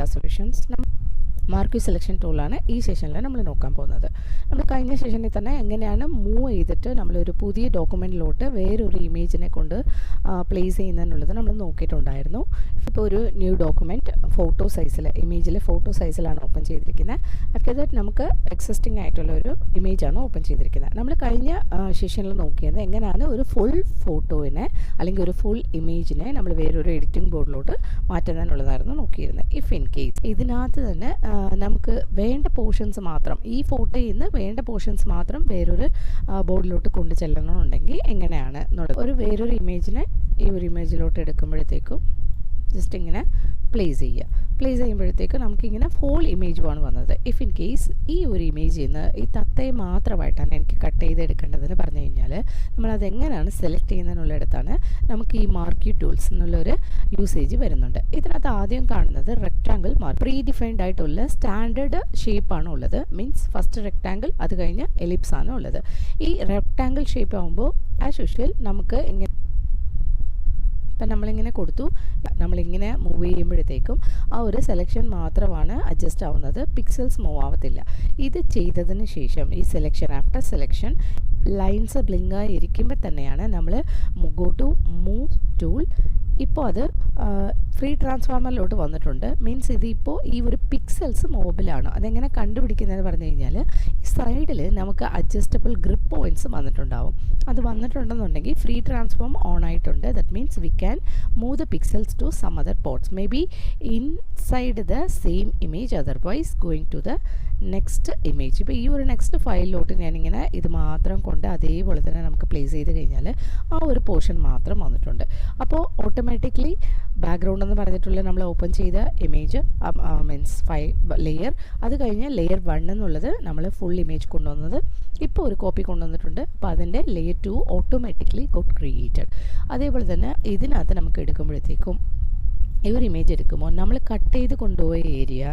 Vidya Solutions. Marquee selection ടൂളാണ് ഈ സെഷനിൽ നമ്മൾ നോക്കാൻ പോകുന്നത്. നമ്മൾ കഴിഞ്ഞ സെഷനിൽ തന്നെ എങ്ങനെയാണ് മൂവ് ചെയ്തിട്ട് നമ്മളൊരു പുതിയ ഡോക്യുമെൻറ്റിലോട്ട് വേറൊരു ഇമേജിനെ കൊണ്ട് പ്ലേസ് ചെയ്യുന്നതെന്നുള്ളത് നമ്മൾ നോക്കിയിട്ടുണ്ടായിരുന്നു. ഇപ്പോൾ ഒരു ന്യൂ ഡോക്യുമെൻറ്റ് ഫോട്ടോ സൈസിൽ ഇമേജിൽ ഫോട്ടോ സൈസിലാണ് ഓപ്പൺ ചെയ്തിരിക്കുന്നത്. ആഫ്റ്റർ ദാറ്റ് നമുക്ക് എക്സിസ്റ്റിംഗ് ആയിട്ടുള്ള ഒരു ഇമേജാണ് ഓപ്പൺ ചെയ്തിരിക്കുന്നത്. നമ്മൾ കഴിഞ്ഞ സെഷനിൽ നോക്കിയത് എങ്ങനെയാണ് ഒരു ഫുൾ ഫോട്ടോയിനെ അല്ലെങ്കിൽ ഒരു ഫുൾ ഇമേജിനെ നമ്മൾ വേറൊരു എഡിറ്റിംഗ് ബോർഡിലോട്ട് മാറ്റുന്നതിനുള്ളതായിരുന്നു നോക്കിയിരുന്നത്. ഇഫ് ഇൻ കേസ് ഇതിനകത്ത് തന്നെ നമുക്ക് വേണ്ട പോർഷൻസ് മാത്രം ഈ ഫോട്ടോയിൽ നിന്ന് വേണ്ട പോർഷൻസ് മാത്രം വേറൊരു ബോർഡിലോട്ട് കൊണ്ടു ചെല്ലണമെന്നുണ്ടെങ്കിൽ എങ്ങനെയാണ് എന്നുള്ളത് വേറൊരു ഇമേജിനെ ഈ ഒരു ഇമേജിലോട്ട് എടുക്കുമ്പോഴത്തേക്കും ജസ്റ്റ് ഇങ്ങനെ പ്ലേസ് ചെയ്യുമ്പോഴത്തേക്ക് നമുക്കിങ്ങനെ ഹോൾ ഇമേജുമാണ് വന്നത്. ഇഫ് ഇൻ കേസ് ഈ ഒരു ഇമേജിൽ നിന്ന് ഈ തത്തയെ മാത്രമായിട്ടാണ് എനിക്ക് കട്ട് ചെയ്തെടുക്കേണ്ടതെന്ന് പറഞ്ഞു കഴിഞ്ഞാൽ നമ്മളതെങ്ങനെയാണ് സെലക്ട് ചെയ്യുന്നതിനുള്ളിടത്താണ് നമുക്ക് ഈ മാർക്യൂ ടൂൾസ് എന്നുള്ളൊരു യൂസേജ് വരുന്നുണ്ട്. ഇതിനകത്ത് ആദ്യം കാണുന്നത് റെക്ടാങ്കിൾ പ്രീ ഡിഫൈൻഡ് ആയിട്ടുള്ള സ്റ്റാൻഡേർഡ് ഷേപ്പാണ് ഉള്ളത്. മീൻസ് ഫസ്റ്റ് റെക്ടാങ്കിൾ, അത് കഴിഞ്ഞ് എലിപ്സ് ആണ് ഉള്ളത്. ഈ റെക്ടാങ്കിൾ ഷേപ്പ് ആകുമ്പോൾ ആസ് യൂഷ്വൽ നമുക്ക് ഇങ്ങനെ ഇപ്പം നമ്മളിങ്ങനെ കൊടുത്തു, നമ്മളിങ്ങനെ മൂവ് ചെയ്യുമ്പോഴത്തേക്കും ആ ഒരു സെലക്ഷൻ മാത്രമാണ് അഡ്ജസ്റ്റ് ആവുന്നത്, പിക്സൽസ് മൂവ് ആവത്തില്ല. ഇത് ചെയ്തതിന് ശേഷം ഈ സെലക്ഷൻ ആഫ്റ്റർ സെലക്ഷൻ ലൈൻസ് ബ്ലിങ്കായി ഇരിക്കുമ്പോൾ തന്നെയാണ് നമ്മൾ ഗോ ടു മൂവ് ടൂൾ. ഇപ്പോൾ അത് ഫ്രീ ട്രാൻസ്ഫോമറിലോട്ട് വന്നിട്ടുണ്ട്. മീൻസ് ഇതിപ്പോൾ ഈ ഒരു പിക്സൽസ് മൂവബിളാണ്. അതെങ്ങനെ കണ്ടുപിടിക്കുന്നതെന്ന് പറഞ്ഞു കഴിഞ്ഞാൽ ഈ സൈഡിൽ നമുക്ക് അഡ്ജസ്റ്റബിൾ ഗ്രിപ്പ് പോയിൻറ്റ്സ് വന്നിട്ടുണ്ടാവും. അത് വന്നിട്ടുണ്ടെന്നുണ്ടെങ്കിൽ ഫ്രീ ട്രാൻസ്ഫോം ഓൺ ആയിട്ടുണ്ട്. That means we can move the pixels to some other ports, may be inside the same image, otherwise going to the next image. ഇപ്പോൾ ഈ ഒരു നെക്സ്റ്റ് ഫയലിലോട്ട് ഞാനിങ്ങനെ ഇത് മാത്രം കൊണ്ട് അതേപോലെ തന്നെ നമുക്ക് പ്ലേസ് ചെയ്ത് കഴിഞ്ഞാൽ ആ ഒരു പോർഷൻ മാത്രം വന്നിട്ടുണ്ട്. അപ്പോൾ ഓട്ടോമാറ്റിക്കലി ബാക്ക്ഗ്രൗണ്ട് എന്ന് പറഞ്ഞിട്ടുള്ള നമ്മൾ ഓപ്പൺ ചെയ്ത ഇമേജ് മീൻസ് ലെയർ, അത് കഴിഞ്ഞ് ലെയർ 1 എന്നുള്ളത് നമ്മൾ ഫുൾ ഇമേജ് കൊണ്ടുവന്നത് ഇപ്പോൾ ഒരു കോപ്പി കൊണ്ടുവന്നിട്ടുണ്ട്. അപ്പോൾ അതിൻ്റെ ലെയർ 2 ഓട്ടോമാറ്റിക്കലി ഗോട്ട് ക്രിയേറ്റഡ്. അതേപോലെ തന്നെ ഇതിനകത്ത് നമുക്ക് എടുക്കുമ്പോഴത്തേക്കും ഈ ഒരു ഇമേജ് എടുക്കുമ്പോൾ നമ്മൾ കട്ട് ചെയ്ത് കൊണ്ടുപോയ ഏരിയ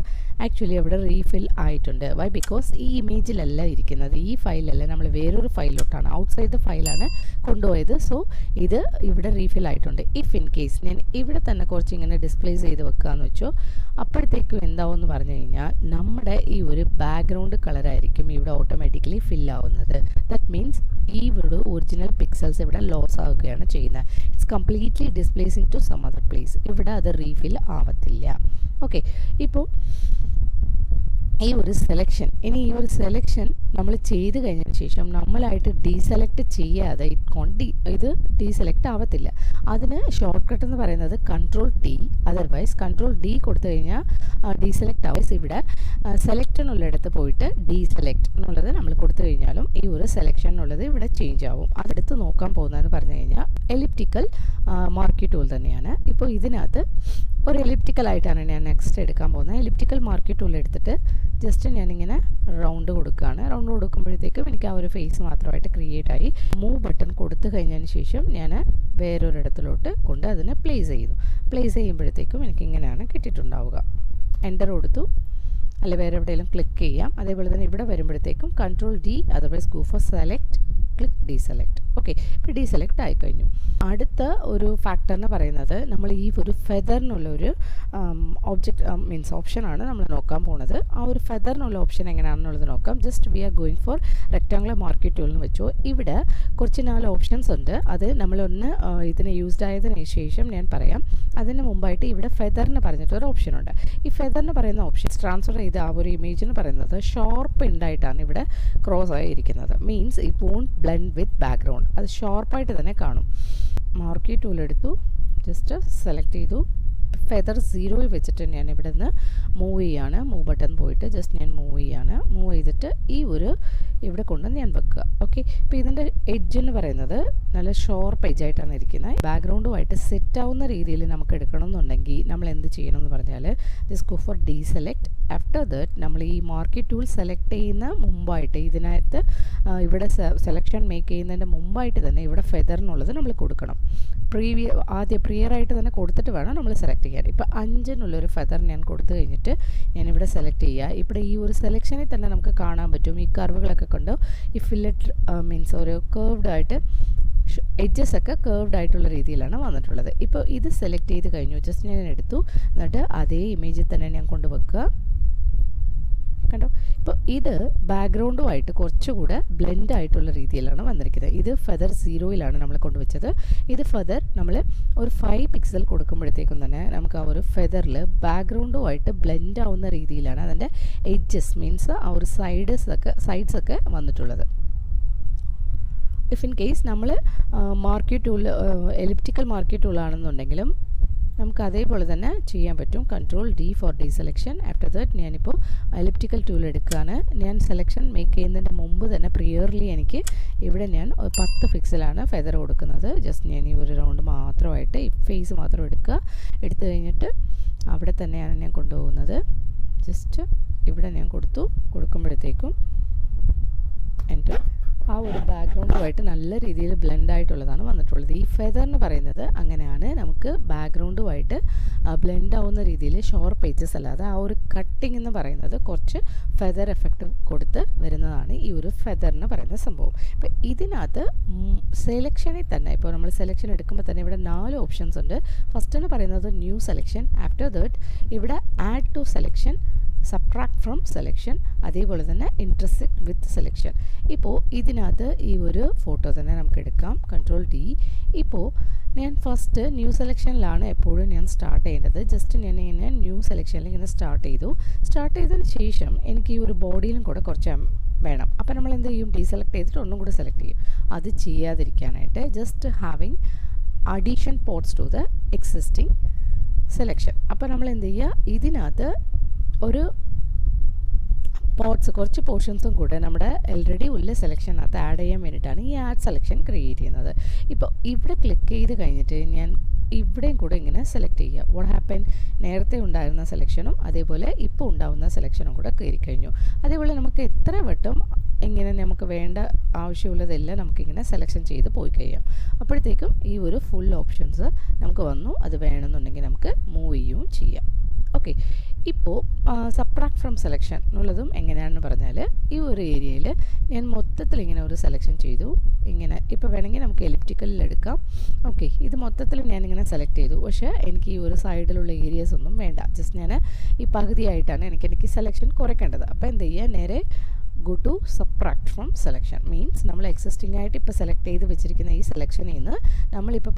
ആക്ച്വലി അവിടെ റീഫിൽ ആയിട്ടുണ്ട്. വൈ? ബിക്കോസ് ഈ ഇമേജിലല്ല ഇരിക്കുന്നത്, ഈ ഫയലല്ല, നമ്മൾ വേറൊരു ഫയലിലോട്ടാണ്, ഔട്ട്സൈഡ് ദ ഫയലാണ് കൊണ്ടുപോയത്. സോ ഇത് ഇവിടെ റീഫിൽ ആയിട്ടുണ്ട്. ഇഫ് ഇൻ കേസ് ഞാൻ ഇവിടെ തന്നെ കുറച്ച് ഇങ്ങനെ ഡിസ്പ്ലേസ് ചെയ്ത് വെക്കുകയെന്ന് വെച്ചോ, അപ്പോഴത്തേക്കും എന്താവും എന്ന് പറഞ്ഞു കഴിഞ്ഞാൽ നമ്മുടെ ഈ ഒരു ബാക്ക്ഗ്രൗണ്ട് കളറായിരിക്കും ഇവിടെ ഓട്ടോമാറ്റിക്കലി ഫില്ലാവുന്നത്. ദറ്റ് മീൻസ് ഈ ഒരു ഒറിജിനൽ പിക്സൽസ് ഇവിടെ ലോസ് ആവുകയാണ് ചെയ്യുന്നത്. It's completely displacing to some other place. ഇവിടെ അത് റീഫിൽ ആവത്തില്ല. ഓക്കെ, ഇപ്പോൾ ഈ ഒരു സെലക്ഷൻ നമ്മൾ ചെയ്ത് കഴിഞ്ഞതിന് ശേഷം നമ്മളായിട്ട് ഡീസെലക്ട് ചെയ്യാതെ ഇത് ഡീസെലക്ട് ആവത്തില്ല. അതിന് ഷോർട്ട് കട്ട് എന്ന് പറയുന്നത് Ctrl+T, അതർവൈസ് Ctrl+D കൊടുത്തു കഴിഞ്ഞാൽ ഡീസെലക്ട് ആവും. ഇവിടെ സെലക്ട് എന്നുള്ളിടത്ത് പോയിട്ട് ഡീസെലക്ട് എന്നുള്ളത് നമ്മൾ കൊടുത്തു കഴിഞ്ഞാലും ഈ ഒരു സെലക്ഷൻ എന്നുള്ളത് ഇവിടെ ചേഞ്ച് ആവും. അതെടുത്ത് നോക്കാൻ പോകുന്നതെന്ന് പറഞ്ഞു കഴിഞ്ഞാൽ എലിപ്റ്റിക്കൽ മാർക്യൂ ടൂൾ തന്നെയാണ്. ഇപ്പോൾ ഇതിനകത്ത് ഒരു എലിപ്റ്റിക്കലായിട്ടാണ് ഞാൻ നെക്സ്റ്റ് എടുക്കാൻ പോകുന്നത്. എലിപ്റ്റിക്കൽ മാർക്യൂ ടൂൾ എടുത്തിട്ട് ജസ്റ്റ് ഞാനിങ്ങനെ റൗണ്ട് കൊടുക്കുകയാണ്. റൗണ്ട് കൊടുക്കുമ്പോഴത്തേക്കും എനിക്ക് ആ ഒരു ഫേസ് മാത്രമായിട്ട് ക്രിയേറ്റ് ആയി. മൂവ് ബട്ടൺ കൊടുത്തു കഴിഞ്ഞതിന് ശേഷം ഞാൻ വേറൊരിടത്തിലോട്ട് കൊണ്ട് അതിനെ പ്ലേസ് ചെയ്യുമ്പോഴത്തേക്കും എനിക്കിങ്ങനെയാണ് കിട്ടിയിട്ടുണ്ടാവുക. എൻ്റർ കൊടുത്തു, അല്ലെ വേറെ എവിടെയെങ്കിലും ക്ലിക്ക് ചെയ്യാം. അതേപോലെ തന്നെ ഇവിടെ വരുമ്പോഴത്തേക്കും Ctrl+D, otherwise go for select, click deselect. Okay, ഇപ്പോൾ ഡീസെലക്ട് ആയിക്കഴിഞ്ഞു. അടുത്ത ഒരു ഫാക്ടർ എന്ന് പറയുന്നത് നമ്മൾ ഈ ഒരു ഫെദറിനുള്ള ഒരു ഒബ്ജക്റ്റ് മീൻസ് ഓപ്ഷനാണ് നമ്മൾ നോക്കാൻ പോകുന്നത്. ആ ഒരു ഫെദറിനുള്ള ഓപ്ഷൻ എങ്ങനെയാണെന്നുള്ളത് നോക്കാം. Just we are going for rectangular marquee tool എന്ന് വെച്ചോ. ഇവിടെ കുറച്ച് 4 ഓപ്ഷൻസ് ഉണ്ട്. അത് നമ്മളൊന്ന് ഇതിന് യൂസ്ഡ് ആയതിനു ശേഷം ഞാൻ പറയാം. അതിന് മുമ്പായിട്ട് ഇവിടെ ഫെദറിന് പറഞ്ഞിട്ടൊരു ഓപ്ഷൻ ഉണ്ട്. ഈ ഫെദറിന് പറയുന്ന ഓപ്ഷൻ ട്രാൻസ്ഫർ ചെയ്ത ആ ഒരു ഇമേജിന് പറയുന്നത് ഷാർപ്പ് ഉണ്ടായിട്ടാണ് ഇവിടെ ക്രോസ് ആയിരിക്കുന്നത്. Means it won't blend with background, അത് ഷാർപ്പായിട്ട് തന്നെ കാണും. മാർക്യൂ ടൂൾ എടുത്തു, ജസ്റ്റ് സെലക്ട് ചെയ്തു, ഫെദർ 0 വെച്ചിട്ട് ഞാൻ ഇവിടെ നിന്ന് മൂവ് ചെയ്യാണ്. മൂവ് ബട്ടൺ പോയിട്ട് ജസ്റ്റ് ഞാൻ മൂവ് ചെയ്തിട്ട് ഈ ഒരു ഇവിടെ കൊണ്ട് ഞാൻ വെക്കുക. ഓക്കെ, ഇപ്പോൾ ഇതിൻ്റെ എഡ്ജ് എന്ന് പറയുന്നത് നല്ല ഷോർപ്പ് എഡ്ജായിട്ടാണ് ഇരിക്കുന്നത്. ബാക്ക്ഗ്രൗണ്ടുമായിട്ട് സെറ്റ് ആവുന്ന രീതിയിൽ നമുക്ക് എടുക്കണം എന്നുണ്ടെങ്കിൽ നമ്മൾ എന്ത് ചെയ്യണം എന്ന് പറഞ്ഞാൽ just go for deselect. After that നമ്മൾ ഈ മാർക്യൂ ടൂൾ സെലക്ട് ചെയ്യുന്ന മുമ്പായിട്ട് ഇതിനകത്ത് ഇവിടെ സെലക്ഷൻ മേക്ക് ചെയ്യുന്നതിൻ്റെ മുമ്പായിട്ട് തന്നെ ഇവിടെ ഫെദറിനുള്ളത് നമ്മൾ കൊടുക്കണം. ആദ്യം പ്രിയറായിട്ട് തന്നെ കൊടുത്തിട്ട് വേണം നമ്മൾ സെലക്ട് ചെയ്യാൻ. ഇപ്പോൾ 5 ഫെദർ ഞാൻ കൊടുത്തു കഴിഞ്ഞിട്ട് ഞാനിവിടെ സെലക്ട് ചെയ്യുക. ഇവിടെ ഈ ഒരു സെലക്ഷനിൽ തന്നെ നമുക്ക് കാണാൻ പറ്റും ഈ കർവുകളൊക്കെ കൊണ്ട് ഈ ഫില്ലറ്റ് മീൻസ് ഒരു കേർവ്ഡ് ആയിട്ട് എഡ്ജസ് ഒക്കെ കേർവ്ഡ് ആയിട്ടുള്ള രീതിയിലാണ് വന്നിട്ടുള്ളത്. ഇപ്പോൾ ഇത് സെലക്ട് ചെയ്ത് കഴിഞ്ഞു, ജസ്റ്റ് ഞാൻ എടുത്തു, എന്നിട്ട് അതേ ഇമേജിൽ തന്നെ ഞാൻ കൊണ്ടുവെക്കുക. കണ്ടോ, ഇപ്പോൾ ഇത് ബാക്ക്ഗ്രൗണ്ടുമായിട്ട് കുറച്ചുകൂടെ ബ്ലെൻഡ് ആയിട്ടുള്ള രീതിയിലാണ് വന്നിരിക്കുന്നത്. ഇത് ഫെദർ 0-യിലാണ് നമ്മൾ കൊണ്ടുവച്ചത്. ഇത് ഫെദർ നമ്മൾ ഒരു 5 പിക്സൽ കൊടുക്കുമ്പോഴത്തേക്കും തന്നെ നമുക്ക് ആ ഒരു ഫെദറിൽ ബാക്ക്ഗ്രൗണ്ടുമായിട്ട് ബ്ലെൻഡ് ആവുന്ന രീതിയിലാണ് അതിൻ്റെ എഡ്ജസ് മീൻസ് ആ ഒരു സൈഡ്സ് ഒക്കെ വന്നിട്ടുള്ളത്. ഇഫ് ഇൻ കേസ് നമ്മൾ മാർക്കി ടൂൾ എലിപ്റ്റിക്കൽ മാർക്കി ടൂളാണെന്നുണ്ടെങ്കിലും നമുക്ക് അതേപോലെ തന്നെ ചെയ്യാൻ പറ്റും. Ctrl+D for deselection. After that ഞാനിപ്പോൾ എലിപ്റ്റിക്കൽ ടൂൾ എടുക്കുകയാണ്. ഞാൻ സെലക്ഷൻ മേക്ക് ചെയ്യുന്നതിന് മുമ്പ് തന്നെ പ്രിയർലി എനിക്ക് ഇവിടെ ഞാൻ 10 പിക്സലാണ് ഫെദർ കൊടുക്കുന്നത്. ജസ്റ്റ് ഞാൻ ഈ ഒരു റൗണ്ട് മാത്രമായിട്ട് ഈ ഫേസ് മാത്രം എടുത്തു കഴിഞ്ഞിട്ട് അവിടെ തന്നെയാണ് ഞാൻ കൊണ്ടുപോകുന്നത്. ജസ്റ്റ് ഇവിടെ ഞാൻ കൊടുക്കുമ്പോഴത്തേക്കും എൻ്റെ ആ ഒരു ബാക്ക്ഗ്രൗണ്ടുമായിട്ട് നല്ല രീതിയിൽ ബ്ലെൻഡ് ആയിട്ടുള്ളതാണ് വന്നിട്ടുള്ളത്. ഈ ഫെദർ എന്ന് പറയുന്നത് അങ്ങനെയാണ്, നമുക്ക് ബാക്ക്ഗ്രൗണ്ടുമായിട്ട് ബ്ലെൻഡ് ആവുന്ന രീതിയിൽ ഷോർപ്പ് എഡ്ജസ് അല്ലാതെ ആ ഒരു കട്ടിംഗ് എന്ന് പറയുന്നത് കുറച്ച് ഫെദർ എഫക്റ്റ് കൊടുത്ത് വരുന്നതാണ് ഈ ഒരു ഫെദർ എന്ന് പറയുന്ന സംഭവം. ഇപ്പം ഇതിനകത്ത് സെലക്ഷനിൽ തന്നെ ഇപ്പോൾ നമ്മൾ സെലക്ഷൻ എടുക്കുമ്പോൾ തന്നെ ഇവിടെ 4 ഓപ്ഷൻസ് ഉണ്ട്. ഫസ്റ്റ് എന്ന് പറയുന്നത് ന്യൂ സെലക്ഷൻ. ആഫ്റ്റർ ദാറ്റ് ഇവിടെ add to selection, subtract from selection, അതേപോലെ തന്നെ ഇൻറ്റർസെക്റ്റ് വിത്ത് സെലക്ഷൻ. ഇപ്പോൾ ഇതിനകത്ത് ഈ ഒരു ഫോട്ടോ തന്നെ നമുക്ക് എടുക്കാം. Ctrl+D. ഇപ്പോൾ ഞാൻ ഫസ്റ്റ് ന്യൂ സെലക്ഷനിലാണ് എപ്പോഴും ഞാൻ സ്റ്റാർട്ട് ചെയ്യേണ്ടത്. ജസ്റ്റ് ഞാൻ ഇങ്ങനെ ന്യൂ സെലക്ഷനിൽ ഇങ്ങനെ സ്റ്റാർട്ട് ചെയ്തതിന് ശേഷം എനിക്ക് ഈ ഒരു ബോഡിയിലും കൂടെ കുറച്ച് വേണം. അപ്പോൾ നമ്മൾ എന്ത് ചെയ്യും, ഡീസെലക്ട് ചെയ്തിട്ട് ഒന്നും കൂടെ സെലക്ട് ചെയ്യും. അത് ചെയ്യാതിരിക്കാനായിട്ട് just having addition ports to the existing selection. അപ്പോൾ നമ്മൾ എന്ത് ചെയ്യുക, ഇതിനകത്ത് ഒരു കുറച്ച് പോർഷൻസും കൂടെ നമ്മുടെ ഓൾറെഡി ഉള്ള സെലക്ഷനകത്ത് ആഡ് ചെയ്യാൻ വേണ്ടിയിട്ടാണ് ഈ ആഡ് സെലക്ഷൻ ക്രിയേറ്റ് ചെയ്യുന്നത്. ഇപ്പോൾ ഇവിടെ ക്ലിക്ക് ചെയ്ത് കഴിഞ്ഞിട്ട് ഞാൻ ഇവിടെയും കൂടെ ഇങ്ങനെ സെലക്ട് ചെയ്യുക. വാട്ട് ഹാപ്പൻ, നേരത്തെ ഉണ്ടായിരുന്ന സെലക്ഷനും അതേപോലെ ഇപ്പോൾ ഉണ്ടാവുന്ന സെലക്ഷനും കൂടെ കയറി കഴിഞ്ഞു. അതേപോലെ നമുക്ക് എത്ര വട്ടം ഇങ്ങനെ നമുക്ക് വേണ്ട ആവശ്യമുള്ളതെല്ലാം നമുക്കിങ്ങനെ സെലക്ഷൻ ചെയ്ത് പോയി കഴിയാം. അപ്പോഴത്തേക്കും ഈ ഒരു ഫുൾ ഓപ്ഷൻസ് നമുക്ക് വന്നു. അത് വേണമെന്നുണ്ടെങ്കിൽ നമുക്ക് മൂവ് ചെയ്യുകയും ചെയ്യാം. ഓക്കെ, ഇപ്പോൾ സബ്ട്രാക്ട് ഫ്രം സെലക്ഷൻ എന്നുള്ളതും എങ്ങനെയാണെന്ന് പറഞ്ഞാൽ ഈ ഒരു ഏരിയയിൽ ഞാൻ മൊത്തത്തിൽ ഇങ്ങനെ ഒരു സെലക്ഷൻ ചെയ്തു. ഇങ്ങനെ ഇപ്പോൾ വേണമെങ്കിൽ നമുക്ക് എലിപ്റ്റിക്കലിൽ എടുക്കാം. ഓക്കെ, ഇത് മൊത്തത്തിൽ ഞാനിങ്ങനെ സെലക്ട് ചെയ്തു. പക്ഷേ എനിക്ക് ഈ ഒരു സൈഡിലുള്ള ഏരിയസ് ഒന്നും വേണ്ട. ജസ്റ്റ് ഞാൻ ഈ പകുതിയായിട്ടാണ് എനിക്ക് സെലക്ഷൻ കുറയ്ക്കേണ്ടത്. അപ്പോൾ എന്ത് ചെയ്യുക, നേരെ go to subtract from selection. Means നമ്മൾ എക്സിസ്റ്റിംഗ് ആയിട്ട് ഇപ്പോൾ സെലക്ട് ചെയ്ത് വെച്ചിരിക്കുന്ന ഈ സെലക്ഷനിൽ നിന്ന് നമ്മളിപ്പോൾ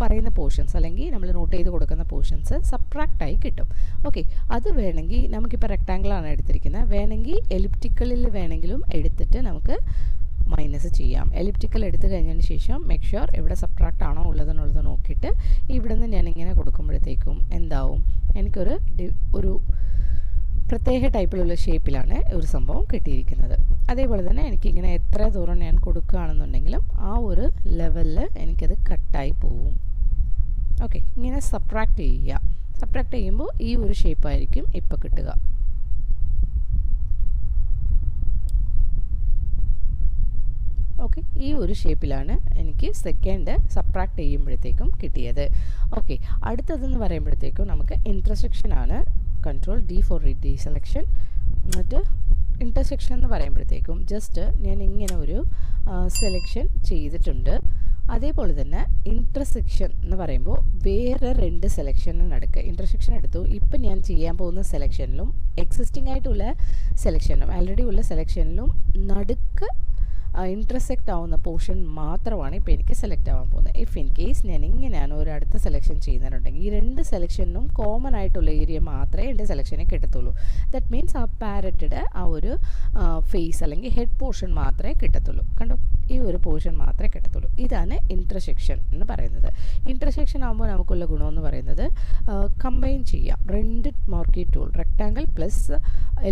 പറയുന്ന പോർഷൻസ് അല്ലെങ്കിൽ നമ്മൾ നോട്ട് ചെയ്ത് കൊടുക്കുന്ന പോർഷൻസ് സബ്ട്രാക്റ്റായി കിട്ടും. ഓക്കെ, അത് വേണമെങ്കിൽ നമുക്കിപ്പോൾ റെക്ടാങ്കിളാണ് എടുത്തിരിക്കുന്നത്, വേണമെങ്കിൽ എലിപ്റ്റിക്കലിൽ വേണമെങ്കിലും എടുത്തിട്ട് നമുക്ക് മൈനസ് ചെയ്യാം. എലിപ്റ്റിക്കൽ എടുത്തു കഴിഞ്ഞതിന് ശേഷം മേക്ക് ഷുവർ ഇവിടെ സബ്ട്രാക്റ്റ് ആണോ ഉള്ളതെന്നുള്ളത് നോക്കിയിട്ട് ഇവിടെ നിന്ന് ഞാനിങ്ങനെ കൊടുക്കുമ്പോഴത്തേക്കും എന്താവും, എനിക്കൊരു പ്രത്യേക ടൈപ്പിലുള്ള ഷേപ്പിലാണ് ഒരു സംഭവം കിട്ടിയിരിക്കുന്നത്. അതേപോലെ തന്നെ എനിക്കിങ്ങനെ എത്ര ദൂരം ഞാൻ കൊടുക്കുകയാണെന്നുണ്ടെങ്കിലും ആ ഒരു ലെവലിൽ എനിക്കത് കട്ടായി പോവും. ഓക്കെ, ഇങ്ങനെ സബ്ട്രാക്റ്റ് ചെയ്യുക. സബ്ട്രാക്റ്റ് ചെയ്യുമ്പോൾ ഈ ഒരു ഷേപ്പായിരിക്കും ഇപ്പോൾ കിട്ടുക. ഓക്കെ, ഈ ഒരു ഷേപ്പിലാണ് എനിക്ക് സെക്കൻഡ് സബ്ട്രാക്റ്റ് ചെയ്യുമ്പോഴത്തേക്കും കിട്ടിയത്. ഓക്കെ, അടുത്തതെന്ന് പറയുമ്പോഴത്തേക്കും നമുക്ക് ഇൻറ്റർസെക്ഷനാണ്. Ctrl+D for ഡീസെലക്ഷൻ. എന്നിട്ട് ഇൻറ്റർസെക്ഷൻ എന്ന് പറയുമ്പോഴത്തേക്കും ജസ്റ്റ് ഞാൻ ഇങ്ങനെ ഒരു സെലക്ഷൻ ചെയ്തിട്ടുണ്ട്. അതേപോലെ തന്നെ ഇൻറ്റർസെക്ഷൻ എന്ന് പറയുമ്പോൾ വേറെ 2 സെലക്ഷന് നടുക്ക് ഇൻറ്റർസെക്ഷൻ എടുത്തു. ഇപ്പം ഞാൻ ചെയ്യാൻ പോകുന്ന സെലക്ഷനിലും എക്സിസ്റ്റിംഗ് ആയിട്ടുള്ള സെലക്ഷനിലും ഓൾറെഡി ഉള്ള സെലക്ഷനിലും നടുക്ക് ഇൻറ്റർസെക്റ്റ് ആവുന്ന പോർഷൻ മാത്രമാണ് ഇപ്പോൾ എനിക്ക് സെലക്ട് ആവാൻ പോകുന്നത്. ഇഫ് ഇൻ കേസ് ഞാൻ ഇങ്ങനെയാണ് ഒരു അടുത്ത സെലക്ഷൻ ചെയ്യുന്നുണ്ടെങ്കിൽ ഈ 2 സെലക്ഷനും കോമൺ ആയിട്ടുള്ള ഏരിയ മാത്രമേ എൻ്റെ സെലക്ഷനെ കിട്ടത്തുള്ളൂ. ദാറ്റ് മീൻസ് ആ പാരറ്റിയുടെ ആ ഒരു ഫേസ് അല്ലെങ്കിൽ ഹെഡ് പോർഷൻ മാത്രമേ കിട്ടത്തുള്ളൂ. കണ്ടോ, ഈ ഒരു പോർഷൻ മാത്രമേ കിട്ടത്തുള്ളൂ. ഇതാണ് ഇൻറ്റർസെക്ഷൻ എന്ന് പറയുന്നത്. ഇൻറ്റർസെക്ഷൻ ആകുമ്പോൾ നമുക്കുള്ള ഗുണമെന്ന് പറയുന്നത് കമ്പൈൻ ചെയ്യാം. 2 marquee tool rectangle plus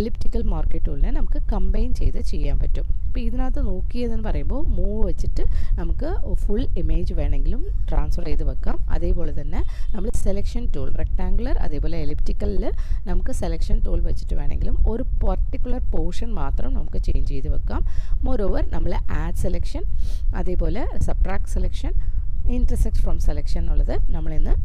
elliptical marquee ടൂളിനെ നമുക്ക് കമ്പൈൻ ചെയ്ത് ചെയ്യാൻ പറ്റും. ഇപ്പോൾ ഇതിനകത്ത് നോക്കിയതെന്ന് പറയുമ്പോൾ മൂവ് വെച്ചിട്ട് നമുക്ക് ഫുൾ ഇമേജ് വേണമെങ്കിലും ട്രാൻസ്ഫർ ചെയ്ത് വെക്കാം. അതേപോലെ തന്നെ നമ്മൾ സെലക്ഷൻ ടൂൾ റെക്ടാങ്കുലർ അതേപോലെ എലിപ്റ്റിക്കലിൽ നമുക്ക് സെലക്ഷൻ ടൂൾ വെച്ചിട്ട് വേണമെങ്കിലും ഒരു പർട്ടിക്കുലർ പോർഷൻ മാത്രം നമുക്ക് ചേഞ്ച് ചെയ്ത് വെക്കാം. മോറോവർ നമ്മൾ ആഡ് സെലക്ഷൻ അതേപോലെ സബ്ട്രാക്ട് സെലക്ഷൻ ഇൻറ്റർസെക്റ്റ് ഫ്രം സെലക്ഷൻ എന്നുള്ളത് നമ്മളിന്ന്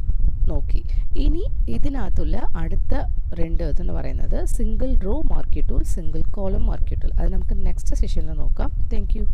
നോക്കി. ഇനി ഇതിനകത്തുള്ള അടുത്ത 2 എന്ന് പറയുന്നത് single raw marquee tool, single column marquee tool. അത് നമുക്ക് നെക്സ്റ്റ് സെഷനിൽ നോക്കാം. Thank you.